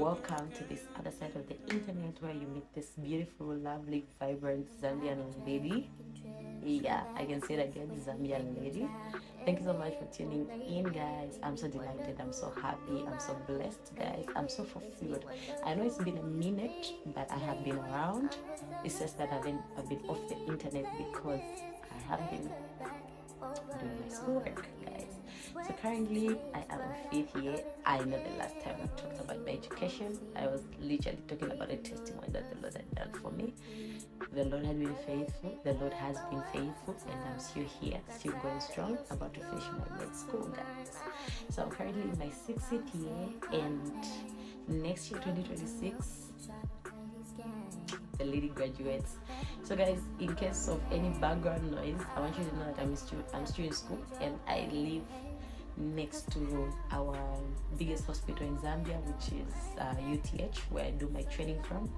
Welcome to this other side of the internet where you meet this beautiful, lovely, vibrant Zambian lady. Yeah, I can say it again, Zambian lady. Thank you so much for tuning in, guys. I'm so delighted. I'm so happy. I'm so blessed, guys. I'm so fulfilled. I know it's been a minute, but I have been around. It's just that I've been off the internet because I have been doing my schoolwork, guys. So currently, I am in fifth year. I know the last time I talked about my education, I was literally talking about a testimony that the Lord had done for me. The Lord had been faithful. The Lord has been faithful, and I'm still here, still going strong, about to finish my med school, guys. So I'm currently in my sixth year, and next year, 2026, the lady graduates. So guys, in case of any background noise, I want you to know that I'm still in school, and I live next to our biggest hospital in Zambia, which is UTH, where I do my training from.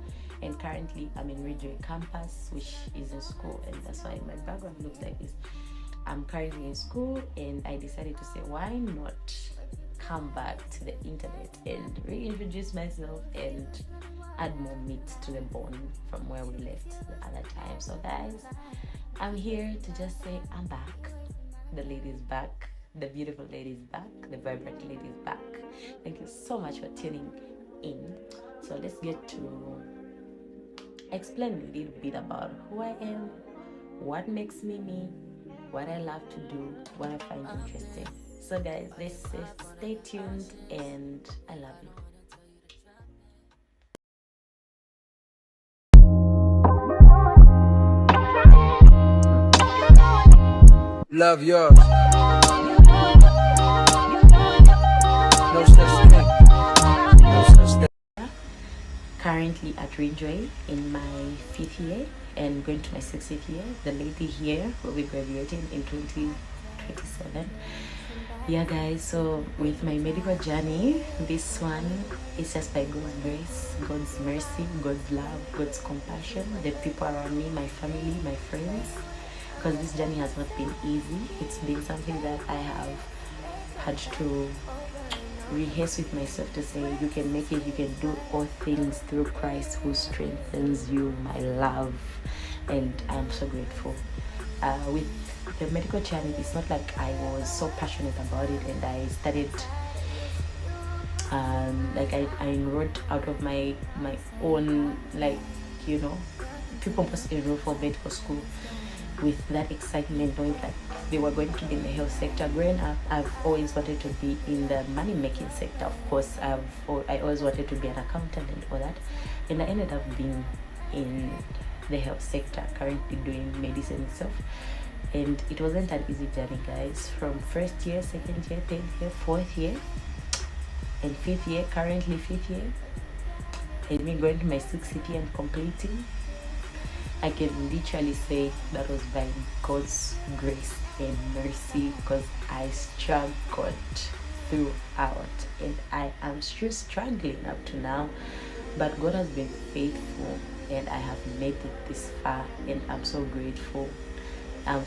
And currently I'm in Ridgeway campus, which is a school, and that's why my background looks like this. I'm currently in school, and I decided to say, why not come back to the internet and reintroduce myself and add more meat to the bone from where we left the other time. So guys, I'm here to just say I'm back. The lady's back. The beautiful lady is back. The vibrant lady is back. Thank you so much for tuning in. So let's get to explain a little bit about who I am, what makes me me, what I love to do, what I find interesting. So guys, let's stay tuned, and I love you. Love yours. No such thing. No such thing. Currently at Ridgeway in my fifth year and going to my sixth year. The lady here will be graduating in 2027. Yeah, guys, so with my medical journey, this one is just by God's grace, God's mercy, God's love, God's compassion, the people around me, my family, my friends, because this journey has not been easy. It's been something that I have had to rehearse with myself to say, you can make it, you can do all things through Christ who strengthens you, my love. And I'm so grateful. With the medical journey, it's not like I was so passionate about it and I started I enrolled out of my own, people must enroll for medical school with that excitement, knowing that they were going to be in the health sector. Growing up, I've always wanted to be in the money-making sector. Of course, I always wanted to be an accountant and all that, and I ended up being in the health sector, currently doing medicine itself. And it wasn't an easy journey, guys. From first year, second year, third year, fourth year, and fifth year, currently fifth year, and me going to my sixth year and completing, I can literally say that was by God's grace and mercy, because I struggled throughout, and I am still struggling up to now, but God has been faithful, and I have made it this far, and I'm so grateful. I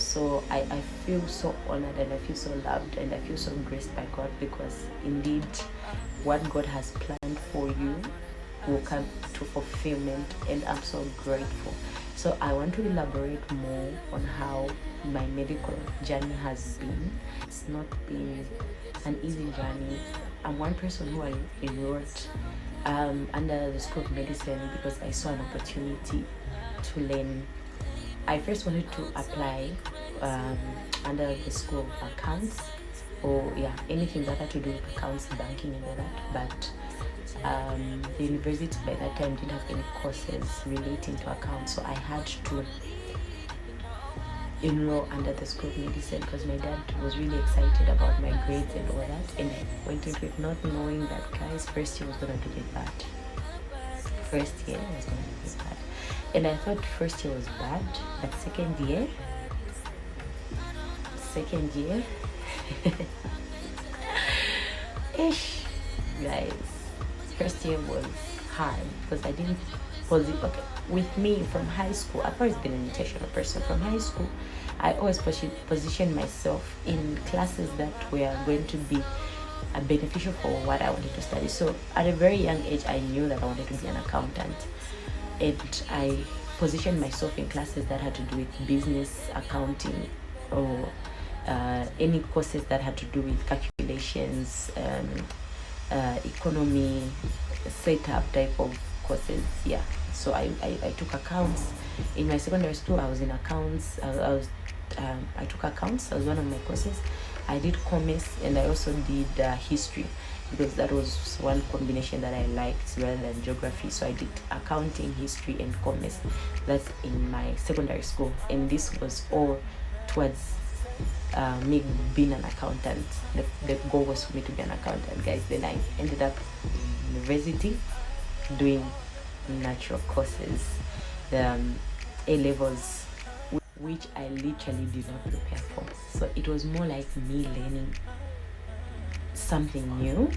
feel so honored, and I feel so loved, and I feel so graced by God, because indeed what God has planned for you will come to fulfillment, and I'm so grateful. So I want to elaborate more on how my medical journey has been. It's not been an easy journey. I'm one person who I enrolled under the School of Medicine because I saw an opportunity to learn. I first wanted to apply under the School of Accounts, or anything that had to do with accounts, banking and all that, but the university by that time didn't have any courses relating to accounts, so I had to enroll under the School of Medicine because my dad was really excited about my grades and all that, and I went into it not knowing that, guys, first year was going to be bad. First year was going to be bad, and I thought first year was bad, but second year ish, guys, first year was hard because I didn't with me from high school. I've always been an intentional person. From high school, I always positioned myself in classes that were going to be beneficial for what I wanted to study. So at a very young age, I knew that I wanted to be an accountant, and I positioned myself in classes that had to do with business, accounting, or any courses that had to do with calculations, economy, setup type of courses. Yeah. So I took accounts. In my secondary school, I was in accounts. I took accounts as one of my courses. I did commerce, and I also did history, because that was one combination that I liked rather than geography. So I did accounting, history, and commerce. That's in my secondary school, and this was all towards me being an accountant. The goal was for me to be an accountant, guys. Then I ended up in university doing natural courses, the A levels, which I literally did not prepare for. So it was more like me learning something new,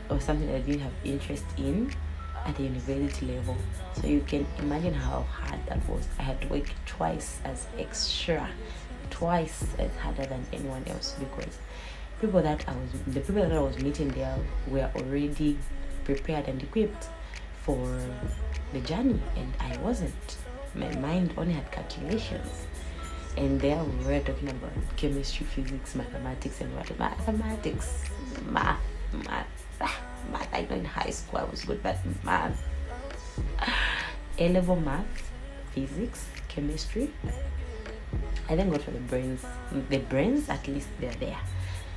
or something that I didn't have interest in at the university level. So you can imagine how hard that was. I had to work twice as harder than anyone else, because the people that I was meeting there were already prepared and equipped for the journey, and I wasn't. My mind only had calculations, and there we were talking about chemistry, physics, mathematics, and what? Math. I know in high school I was good, but math, A-level math, physics, chemistry. I thank God for the brains. The brains, at least they're there.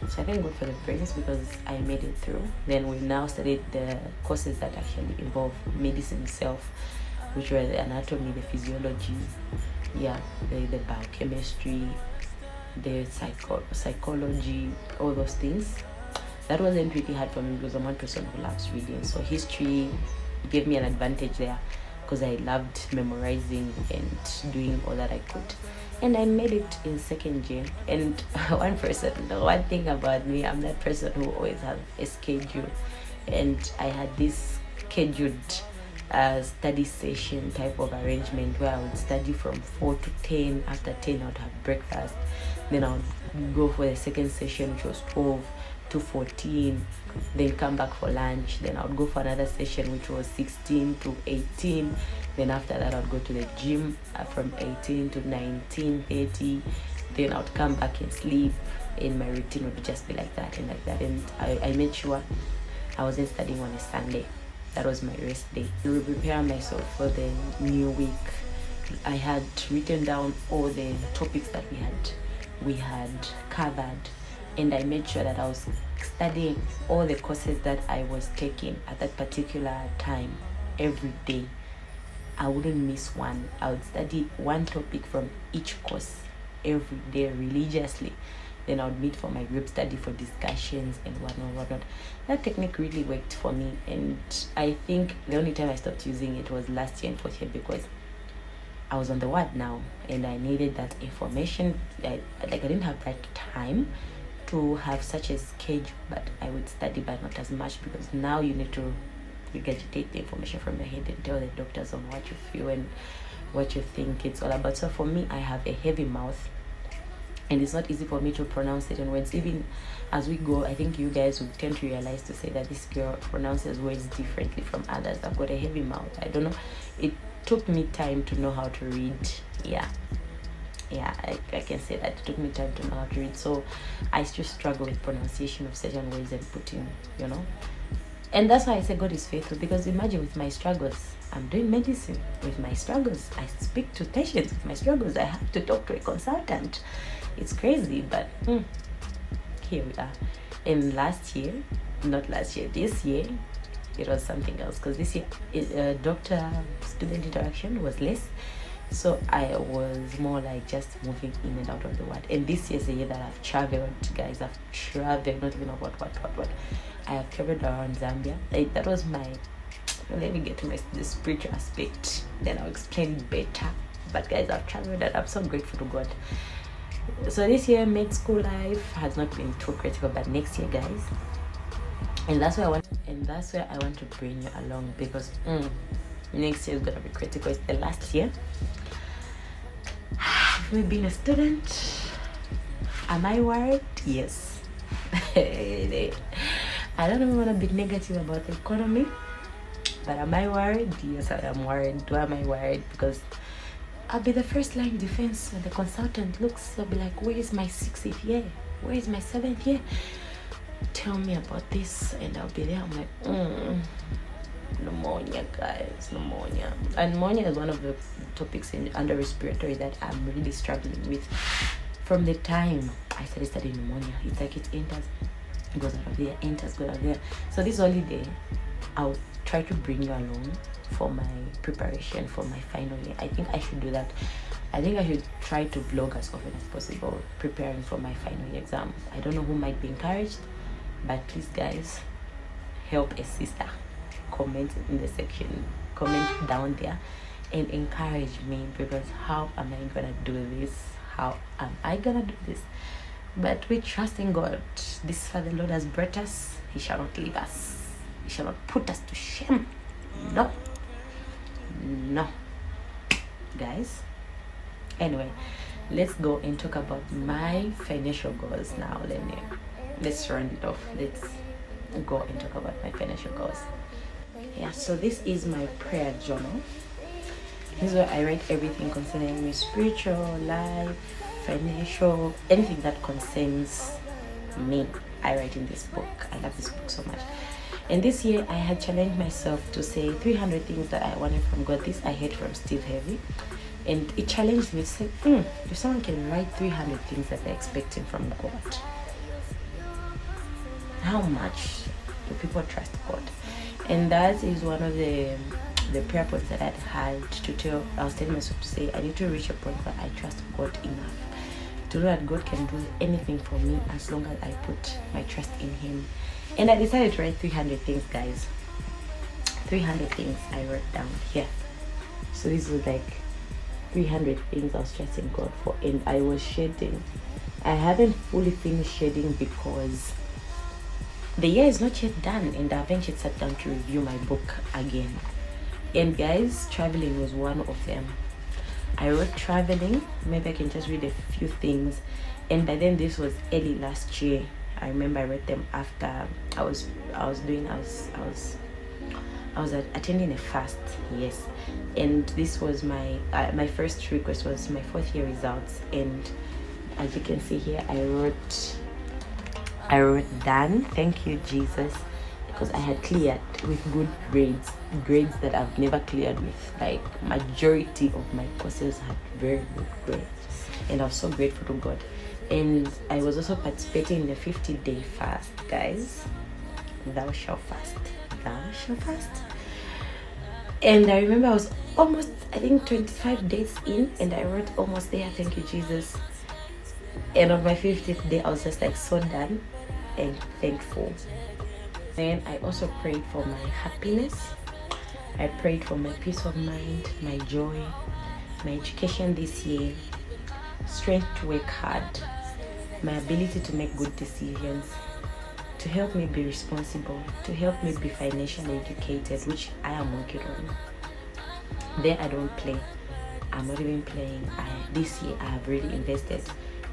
So I thank God for the brains, because I made it through. Then we now studied the courses that actually involve medicine itself, which were the anatomy, the physiology, the biochemistry, the psychology, all those things. That wasn't really hard for me, because I'm one person who loves reading. So history gave me an advantage there, because I loved memorizing and doing all that I could. And I made it in second year. And one thing about me, I'm that person who always have a schedule. And I had this scheduled study session type of arrangement, where I would study from 4 to 10. After 10, I would have breakfast. Then I would go for the second session, which was 12 to 14, then come back for lunch. Then I would go for another session, which was 16 to 18. Then after that, I would go to the gym from 18 to 19:30. Then I would come back and sleep, and my routine would just be like that and like that. And I made sure I wasn't studying on a Sunday. That was my rest day. To prepare myself for the new week, I had written down all the topics that we had covered, and I made sure that I was studying all the courses that I was taking at that particular time every day. I wouldn't miss one. I would study one topic from each course every day religiously. Then I would meet for my group study for discussions and whatnot. That technique really worked for me, and I think the only time I stopped using it was last year in fourth year, because I was on the ward now, and I needed that information. I didn't have that time to have such a schedule, but I would study, but not as much, because now you need to regurgitate the information from your head and tell the doctors on what you feel and what you think it's all about. So for me, I have a heavy mouth, and it's not easy for me to pronounce certain words. Even as we go, I think you guys will tend to realize to say that this girl pronounces words differently from others. I've got a heavy mouth. I don't know. It took me time to know how to read. I can say that it took me time to know how to read. So I still struggle with pronunciation of certain words and putting, And that's why I say God is faithful, because imagine, with my struggles, I'm doing medicine. With my struggles, I speak to patients. With my struggles, I have to talk to a consultant. It's crazy, but here we are. And this year, it was something else, because this year, doctor-student interaction was less. So I was more like just moving in and out of the ward. And this year's the year that I've traveled, guys. I've traveled, not even know what. I have traveled around Zambia. That was let me get to the spiritual aspect, then I'll explain better. But guys, I've traveled, and I'm so grateful to God. So this year, med school life has not been too critical, but next year, guys, and that's where I want to bring you along, because next year is gonna be critical. It's the last year. Me being a student, am I worried? Yes. I don't even want to be negative about the economy, but am I worried? Yes, I am worried. Am I worried? Because I'll be the first line defense when the consultant looks. I'll be like, where is my 6th year? Where is my 7th year? Tell me about this, and I'll be there. I'm like, pneumonia, guys, pneumonia. And pneumonia is one of the topics under respiratory that I'm really struggling with. From the time I started studying pneumonia, it's like it enters, goes out of there, enters, goes out of there. So this holiday, I'll try to bring you along for my preparation for my final year. I think I should do that. I think I should try to vlog as often as possible, preparing for my final year exam. I don't know who might be encouraged, but please, guys, help a sister. Comment in the section, comment down there, and encourage me, because how am I gonna do this? How am I gonna do this? But we trust in God. This far the Lord has brought us. He shall not leave us. He shall not put us to shame. No. No. Guys. Anyway, let's go and talk about my financial goals now. Let's round it off. Let's go and talk about my financial goals. Yeah, so this is my prayer journal. This is where I write everything concerning my spiritual life, financial, anything that concerns me. I write in this book. I love this book so much. And this year I had challenged myself to say 300 things that I wanted from God. This I heard from Steve Harvey. And it challenged me to say, if someone can write 300 things that they're expecting from God, how much do people trust God? And that is one of the prayer points that I'd had to tell. I was telling myself to say, I need to reach a point where I trust God enough to know that God can do anything for me as long as I put my trust in Him. And I decided to write 300 things, guys. 300 things I wrote down here. So this was like 300 things I was trusting God for, and I was shedding. I haven't fully finished shedding because the year is not yet done, and I haven't yet sat down to review my book again. And guys, traveling was one of them. I wrote traveling. Maybe I can just read a few things. And by then, this was early last year. I remember I read them after I was attending a fast. Yes, and this was my first request was my 4th year results. And as you can see here, I wrote done. Thank you, Jesus, because I had cleared with good grades that I've never cleared with. Like, majority of my courses had very good grades, and I was so grateful to God. And I was also participating in the 50-day fast, guys. Thou shalt fast. Thou shalt fast. And I remember I was almost, I think, 25 days in, and I wrote almost there. Thank you, Jesus. And on my 50th day, I was just like so done and thankful. Then I also prayed for my happiness. I prayed for my peace of mind, my joy, my education this year, strength to work hard, my ability to make good decisions, to help me be responsible, to help me be financially educated, which I am working on. There I don't play. I'm not even playing. This year I have really invested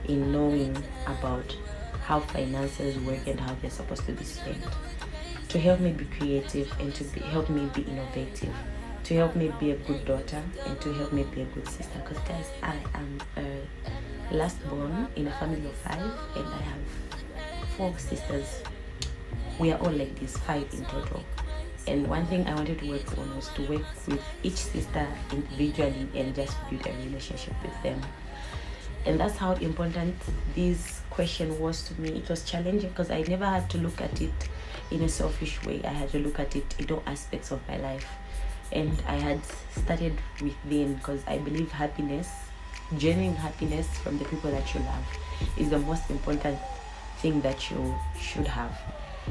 in knowing about how finances work and how they're supposed to be spent, to help me be creative and to help me be innovative, to help me be a good daughter and to help me be a good sister. Because guys, I am a last born in a family of 5, and I have 4 sisters. We are all like this, 5 in total. And one thing I wanted to work on was to work with each sister individually and just build a relationship with them. And that's how important this question was to me. It was challenging because I never had to look at it in a selfish way. I had to look at it in all aspects of my life. And I had started within, because I believe happiness, genuine happiness from the people that you love, is the most important thing that you should have.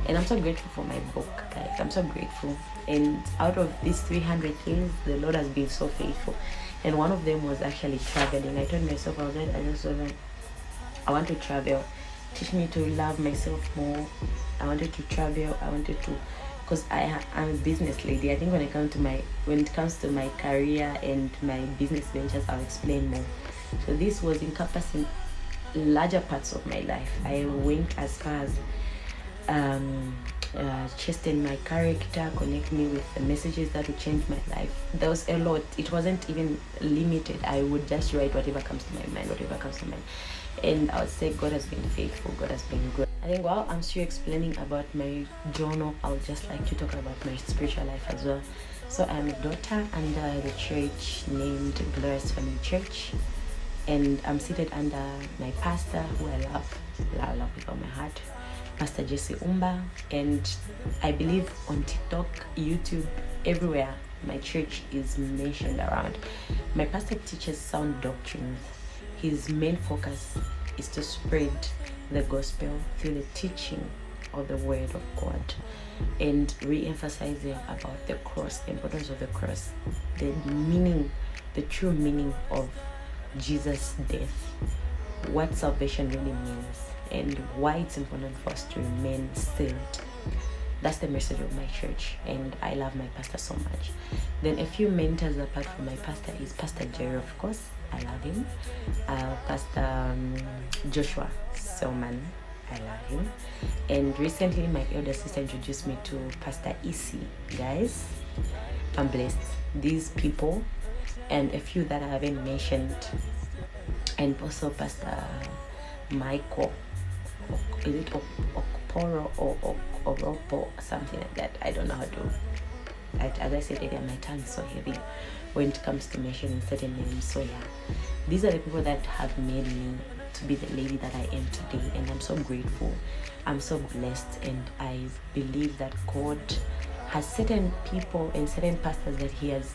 And I'm so grateful for my book, guys. I'm so grateful. And out of these 300 things, the Lord has been so faithful. And one of them was actually traveling. I told myself, I want to travel. Teach me to love myself more. I wanted to travel. I wanted to, because I'm a business lady. I think when it comes to my career and my business ventures, I'll explain more. So this was encompassing larger parts of my life. I went as far as chasten my character, connect me with the messages that would change my life. There was a lot. It wasn't even limited. I would just write whatever comes to my mind, and I would say God has been faithful, God has been good. I think while I'm still explaining about my journal, I would just like to talk about my spiritual life as well. So I'm a daughter under the church named Glorious Family Church, and I'm seated under my pastor, who I love with all my heart, Pastor Jesse Umba. And I believe on TikTok, YouTube, everywhere, my church is mentioned around. My pastor teaches sound doctrines. His main focus is to spread the gospel through the teaching of the word of God, and re-emphasizing about the cross, the importance of the cross, the meaning, the true meaning of Jesus' death, what salvation really means, and why it's important for us to remain saved. That's the message of my church, and I love my pastor so much. Then a few mentors apart from my pastor is Pastor Jerry, of course. I love him. Pastor Joshua Selman, I love him. And recently my elder sister introduced me to Pastor Isi. Guys, I'm blessed. These people and a few that I haven't mentioned, and also Pastor Michael, is it Okporo or Oropo, something like that. I don't know how to, as I said earlier, my tongue is so heavy when it comes to mentioning certain names. So yeah, these are the people that have made me to be the lady that I am today, and I'm so grateful. I'm so blessed, and I believe that God has certain people and certain pastors that He has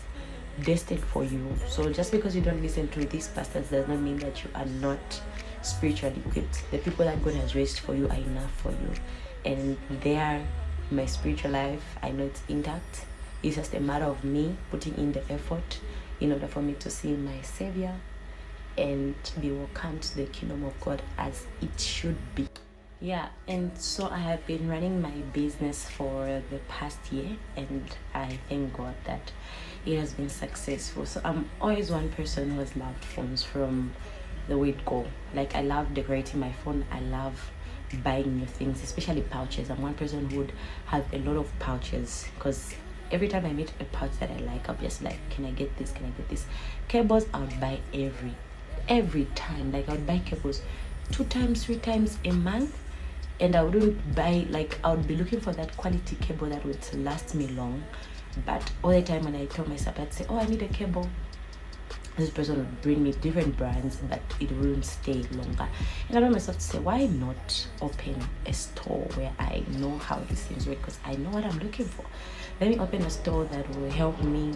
destined for you. So just because you don't listen to these pastors does not mean that you are not spiritually equipped. The people that God has raised for you are enough for you, and they are my spiritual life. I know it's intact. It's just a matter of me putting in the effort in order for me to see my Savior and be welcomed to the kingdom of God as it should be. Yeah, and so I have been running my business for the past year, and I thank God that it has been successful. So I'm always one person who has loved phones from the word go. Like, I love decorating my phone. I love buying new things, especially pouches. I'm one person who would have a lot of pouches, because every time I meet a pouch that I like, I'll just like, can I get this? Can I get this? Cables, I would buy every time. Like, I would buy cables 2 times, 3 times a month, and I wouldn't buy, like, I would be looking for that quality cable that would last me long. But all the time when I tell myself, I'd say, oh, I need a cable, this person would bring me different brands, but it wouldn't stay longer. And I told myself to say, why not open a store where I know how these things work, because I know what I'm looking for. Let me open a store that will help me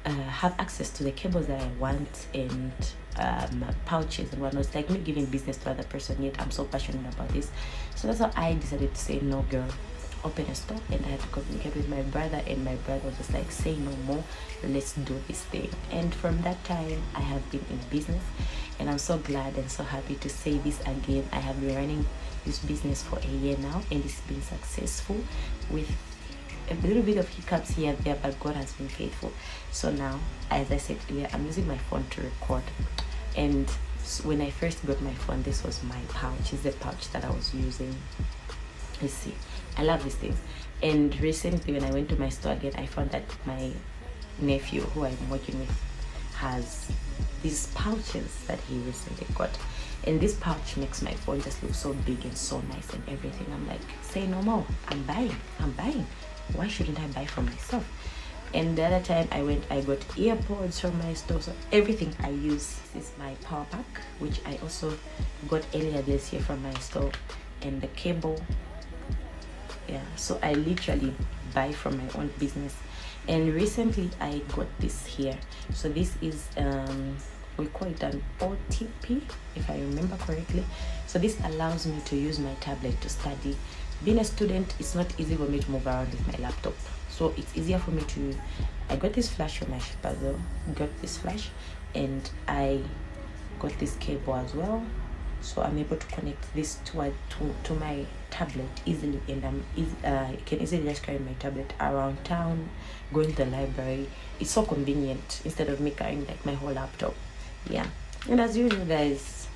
have access to the cables that I want, and pouches and whatnot. It's like me giving business to other person, yet I'm so passionate about this. So that's how I decided to say, no girl, open a store. And I had to communicate with my brother, and my brother was just like, say no more, let's do this thing. And from that time I have been in business, and I'm so glad and so happy to say this again. I have been running this business for a year now, and it's been successful with a little bit of hiccups here and there, but God has been faithful. So now, as I said earlier, I'm using my phone to record. And when I first got my phone, this was my pouch. It's the pouch that I was using. Let's see, I love this thing. And recently when I went to my store again, I found that my nephew, who I'm working with, has these pouches that he recently got, and this pouch makes my phone just look so big and so nice and everything. I'm like, say no more, I'm buying. Why shouldn't I buy for myself? And the other time I got earpods from my store. So everything I use is my power pack, which I also got earlier this year from my store, and the cable. Yeah, so I literally buy from my own business. And recently I got this here. So this is we call it an OTP, if I remember correctly. So this allows me to use my tablet to study. Being a student, it's not easy for me to move around with my laptop, so it's easier for me to, I got this flash from my puzzle, got this flash, and I got this cable as well, so I'm able to connect this to my tablet easily, and I can easily just carry my tablet around town, going to the library. It's so convenient instead of me carrying like my whole laptop. Yeah, and as usual guys,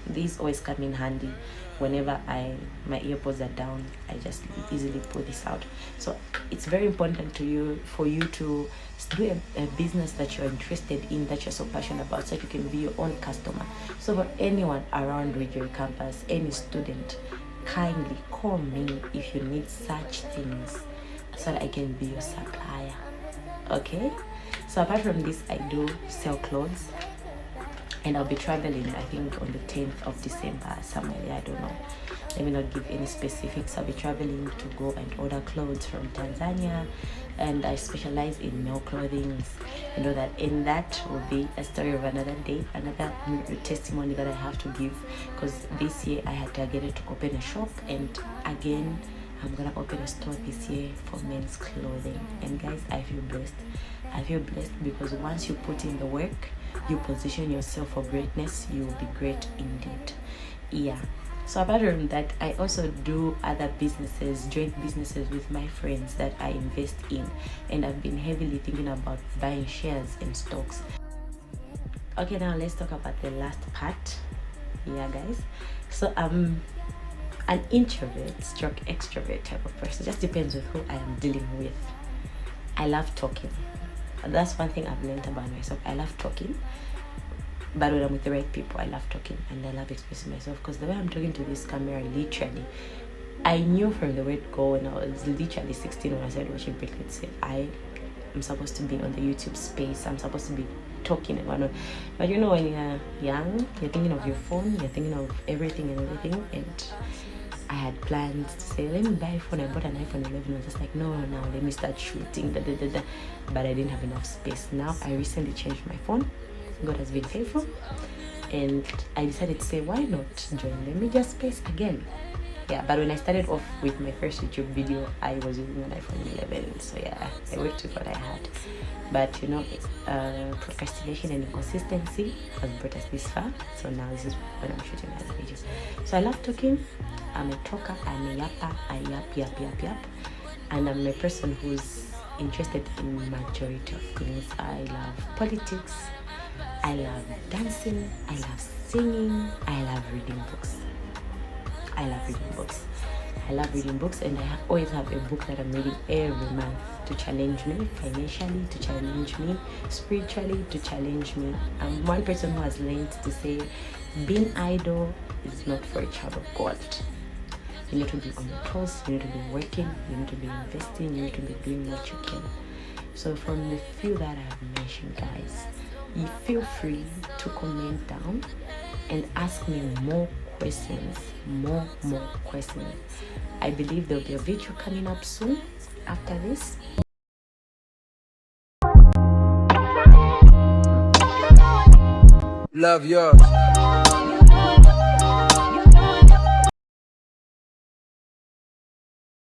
these always come in handy. whenever my earpods are down, I just easily pull this out. So it's very important to you for you to do a business that you're interested in, that you're so passionate about, so that you can be your own customer. So for anyone around Region Campus, any student, kindly call me if you need such things, so that I can be your supplier. Okay, so apart from this, I do sell clothes, and I'll be traveling, I think, on the 10th of December, somewhere there, I don't know. Let me not give any specifics. I'll be traveling to go and order clothes from Tanzania, and I specialize in male clothing. You know that, and that will be a story of another day, another testimony that I have to give, because this year I had targeted to open a shop, and again, I'm gonna open a store this year for men's clothing. And guys, I feel blessed. I feel blessed because once you put in the work, you position yourself for greatness, you will be great indeed. Yeah. So apart from that, I also do other businesses, joint businesses with my friends that I invest in, and I've been heavily thinking about buying shares in stocks. Okay, now let's talk about the last part. Yeah, guys. So I'm an introvert stroke extrovert type of person. Just depends with who I am dealing with. I love talking. That's one thing I've learned about myself. I love talking, but when I'm with the right people, I love talking and I love expressing myself, because the way I'm talking to this camera, literally, I knew from the word go when I was literally 16 when I started watching Britney say I am supposed to be on the YouTube space. I'm supposed to be talking and whatnot. But you know, when you're young, you're thinking of your phone, you're thinking of everything, and I had plans to say, let me buy a phone. I bought an iPhone 11. I was just like, no, now let me start shooting. But I didn't have enough space. Now I recently changed my phone. God has been faithful. And I decided to say, why not join the media space again? Yeah, but when I started off with my first YouTube video, I was using an iPhone 11. So yeah, I worked with what I had. But you know, procrastination and inconsistency has brought us this far. So now this is when I'm shooting another video. So I love talking. I'm a talker. I'm a yapper. I yap. And I'm a person who's interested in majority of things. I love politics. I love dancing. I love singing. I love reading books. I love reading books, and I always have a book that I'm reading every month to challenge me financially, to challenge me spiritually, to challenge me. I'm one person who has learned to say being idle is not for a child of God. You need to be on your toes, you need to be working, you need to be investing, you need to be doing what you can. So from the few that I've mentioned, guys, you feel free to comment down and ask me more questions. I believe there'll be a video coming up soon after this. Love yours.